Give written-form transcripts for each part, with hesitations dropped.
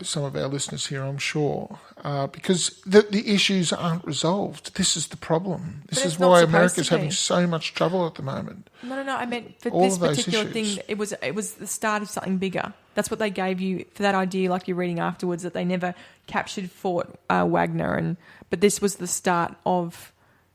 some of our listeners here, I'm sure, because the issues aren't resolved. This is the problem. This is why America's having so much trouble at the moment. No. I meant for all this particular issues. thing, it was the start of something bigger. That's what they gave you for that idea, like you're reading afterwards, that they never captured Fort Wagner, but this was the start of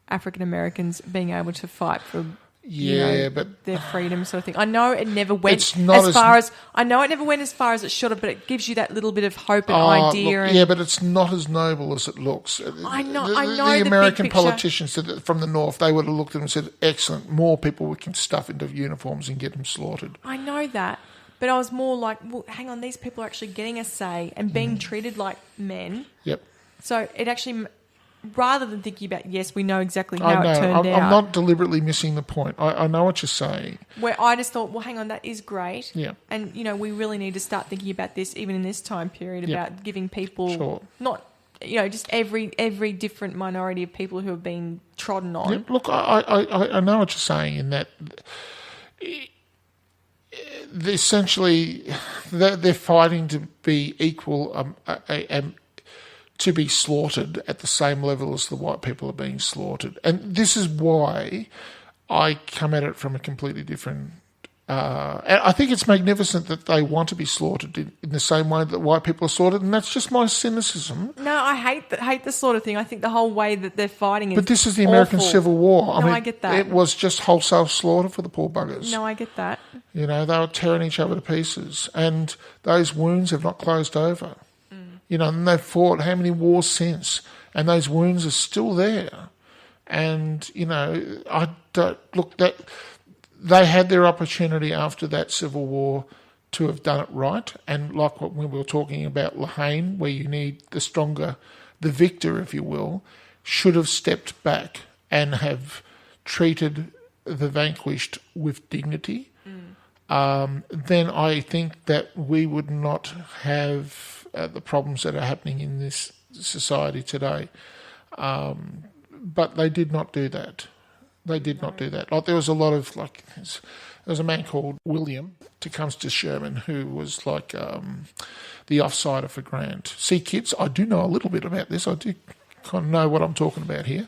African Americans being able to fight for. But their freedom, sort of thing. I know it never went I know it never went as far as it should have, but it gives you that little bit of hope and idea. Look, but it's not as noble as it looks. I know. The American politicians from the North, they would have looked at them and said, "Excellent, more people we can stuff into uniforms and get them slaughtered." I know that, but I was more like, well, hang on, these people are actually getting a say and being treated like men. Yep. So it actually. Rather than thinking about, yes, we know exactly how it turned out. I'm not deliberately missing the point. I know what you're saying. Where I just thought, well, hang on, that is great. Yeah. And, we really need to start thinking about this, even in this time period, about giving people not, just every different minority of people who have been trodden on. Yep. Look, I know what you're saying in that essentially they're fighting to be equal to be slaughtered at the same level as the white people are being slaughtered. And this is why I come at it from a completely different... and I think it's magnificent that they want to be slaughtered in the same way that white people are slaughtered, and that's just my cynicism. No, I hate this sort of thing. I think the whole way that they're fighting is But this is the American awful. Civil War. I get that. It was just wholesale slaughter for the poor buggers. No, I get that. They were tearing each other to pieces, and those wounds have not closed over. And they've fought how many wars since, and those wounds are still there. And, I don't look that they had their opportunity after that Civil War to have done it right. And like what we were talking about Lahaine, where you need the victor, if you will, should have stepped back and have treated the vanquished with dignity. Then I think that we would not have the problems that are happening in this society today. But they did not do that. They did not do that. Like there was a lot of there was a man called William Tecumseh Sherman who was like the offsider for Grant. See, kids, I do know a little bit about this. I do kind of know what I'm talking about here.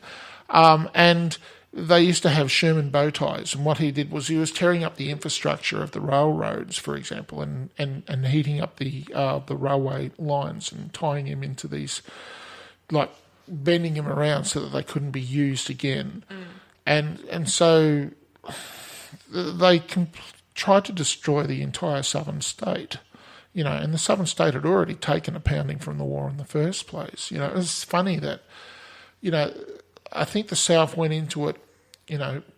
And they used to have Sherman bow ties, and what he did was he was tearing up the infrastructure of the railroads, for example, and heating up the railway lines and tying him into these, like bending him around so that they couldn't be used again. And so they tried to destroy the entire southern state, and the southern state had already taken a pounding from the war in the first place. It was funny that, I think the South went into it,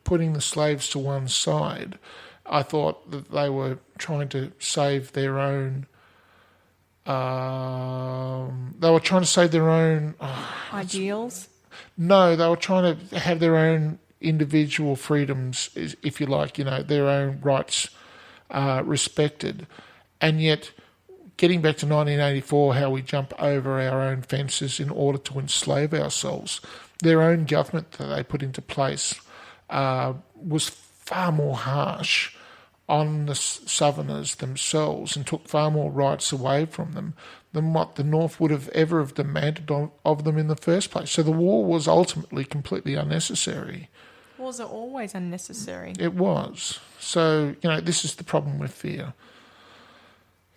putting the slaves to one side. I thought that they were trying to save their own. They were trying to save their own ideals. No, they were trying to have their own individual freedoms, if you like. Their own rights respected, and yet. Getting back to 1984, how we jump over our own fences in order to enslave ourselves. Their own government that they put into place was far more harsh on the Southerners themselves and took far more rights away from them than what the North would have ever have demanded of them in the first place. So the war was ultimately completely unnecessary. Wars are always unnecessary. It was. So, this is the problem with fear.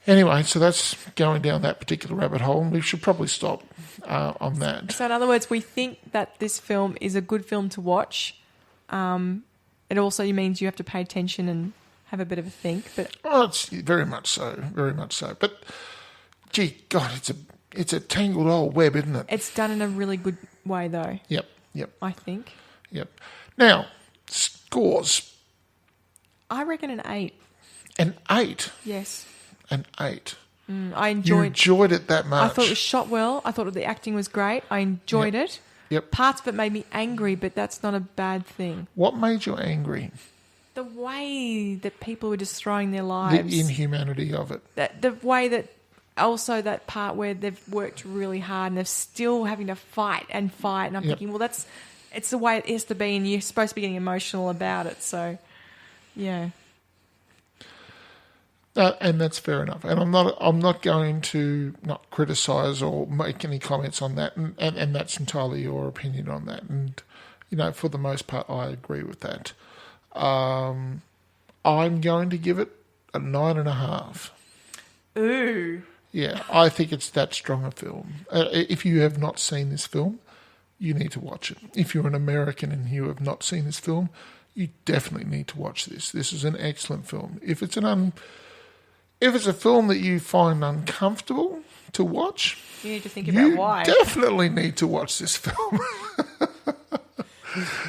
Anyway, so that's going down that particular rabbit hole, and we should probably stop on that. So in other words, we think that this film is a good film to watch. It also means you have to pay attention and have a bit of a think. But it's very much so, very much so. But, gee, God, it's a tangled old web, isn't it? It's done in a really good way, though. Yep. I think. Yep. Now, scores. I reckon an 8. An 8? Yes. An 8. I You enjoyed it that much. I thought it was shot well. I thought the acting was great. I enjoyed it. Yep. Parts of it made me angry, but that's not a bad thing. What made you angry? The way that people were destroying their lives. The inhumanity of it. The way that also that part where they've worked really hard and they're still having to fight. And I'm thinking, well, it's the way it has to be, and you're supposed to be getting emotional about it. So, yeah. And that's fair enough. And I'm not going to not criticise or make any comments on that. And that's entirely your opinion on that. And, for the most part, I agree with that. I'm going to give it a 9.5. Ooh. Yeah, I think it's that strong a film. If you have not seen this film, you need to watch it. If you're an American and you have not seen this film, you definitely need to watch this. This is an excellent film. If it's a film that you find uncomfortable to watch, you need to think about why. You definitely need to watch this film.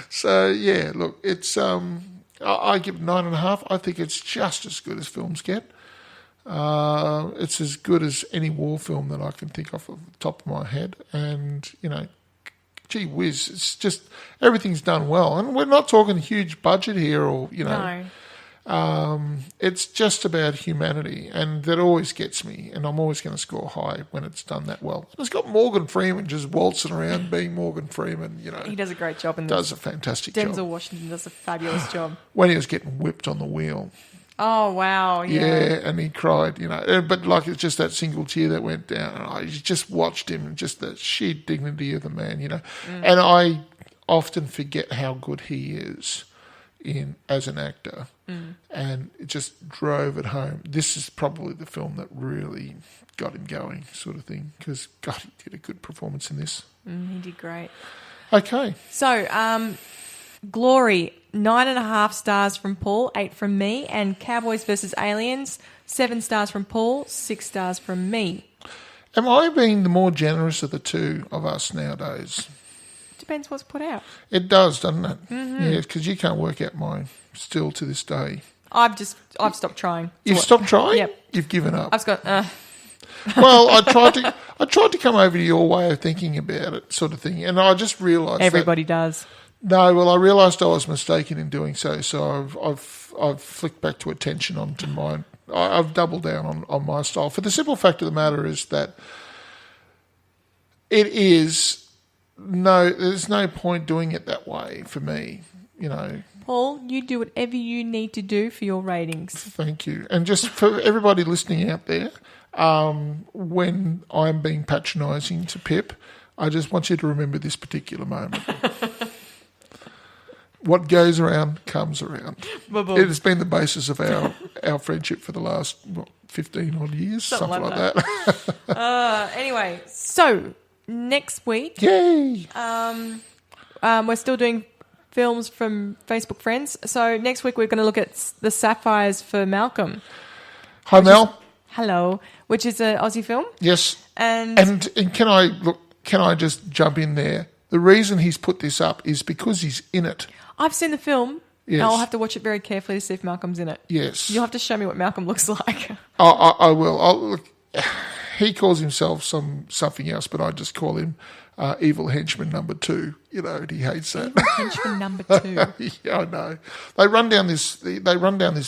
So yeah, look, it's I give it 9.5. I think it's just as good as films get. It's as good as any war film that I can think of the top of my head, and gee whiz, it's just everything's done well, and we're not talking huge budget here, or No. It's just about humanity, and that always gets me, and I'm always going to score high when it's done that well. And it's got Morgan Freeman just waltzing around being Morgan Freeman, He does a great job in this. Does a fantastic job. Denzel Washington does a fabulous job. When he was getting whipped on the wheel. Oh, wow, yeah. Yeah, and he cried, but like it's just that single tear that went down, and I just watched him, and just the sheer dignity of the man, And I often forget how good he is as an actor, and it just drove it home. This is probably the film that really got him going, sort of thing, because God, he did a good performance in this. He did great. Okay. So, Glory, 9.5 stars from Paul, 8 from me, and Cowboys versus Aliens, 7 stars from Paul, 6 stars from me. Am I being the more generous of the two of us nowadays? Depends what's put out. It does, doesn't it? Mm-hmm. Yeah, because you can't work out mine still to this day. I've stopped trying. You've stopped trying? Yep. You've given up. I've got. Well, I tried to come over to your way of thinking about it, sort of thing, and I just realised everybody does. No, well, I realised I was mistaken in doing so. So I've flicked back to attention onto mine. I've doubled down on my style. For the simple fact of the matter is that there's no point doing it that way for me, Paul, you do whatever you need to do for your ratings. Thank you. And just for everybody listening out there, when I'm being patronising to Pip, I just want you to remember this particular moment. What goes around comes around. It has been the basis of our friendship for the last 15 odd years, something like that. Anyway, so next week, yay! We're still doing films from Facebook friends. So next week we're going to look at The Sapphires for Malcolm. Hi, Mel. Hello, which is an Aussie film. Yes. And can I just jump in there? The reason he's put this up is because he's in it. I've seen the film. Yes. I'll have to watch it very carefully to see if Malcolm's in it. Yes. You'll have to show me what Malcolm looks like. I will. He calls himself something else, but I just call him Evil Henchman number 2. And he hates that. Evil Henchman number 2. Yeah, I know. They run down this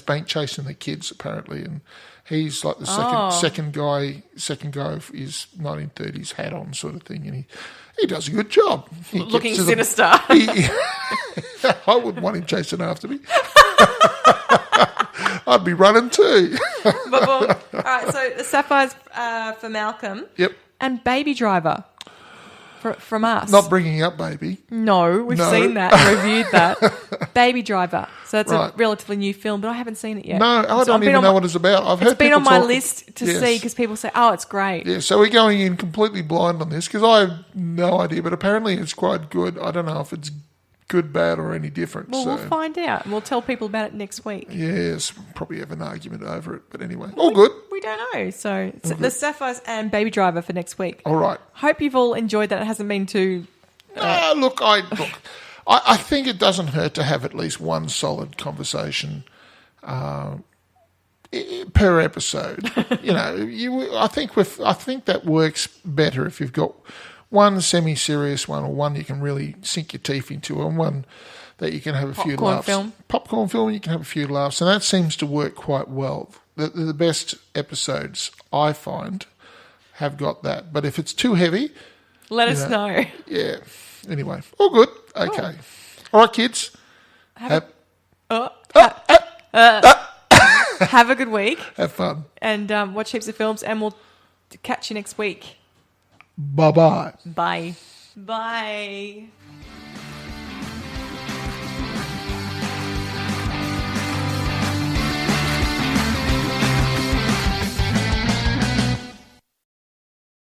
bank chasing the kids apparently, and he's like the second guy with his 1930s hat on, sort of thing, and he does a good job. Looking sinister. I wouldn't want him chasing after me. I'd be running too. All right, so The Sapphires for Malcolm. Yep. And Baby Driver from us. Not Bringing Up Baby. No, we've seen that and reviewed that. Baby Driver. So it's a relatively new film, but I haven't seen it yet. No, I don't even know what it's about. I've heard it's been people on my talk, list to see because people say, oh, it's great. Yeah, so we're going in completely blind on this because I have no idea, but apparently it's quite good. I don't know if it's good, bad, or any different. Well, we'll find out. We'll tell people about it next week. Yes, probably have an argument over it, but anyway, all good. We don't know. So The Sapphires and Baby Driver for next week. All right. Hope you've all enjoyed that. It hasn't been too... I think it doesn't hurt to have at least one solid conversation per episode. I think that works better if you've got one semi-serious one, or one you can really sink your teeth into, and one that you can have a few laughs. Popcorn film, you can have a few laughs, and that seems to work quite well. The best episodes, I find, have got that. But if it's too heavy... Let us know. Yeah. Anyway, all good. Okay. Cool. All right, kids. Have a good week. Have fun. And watch heaps of films. And we'll catch you next week. Bye-bye. Bye. Bye.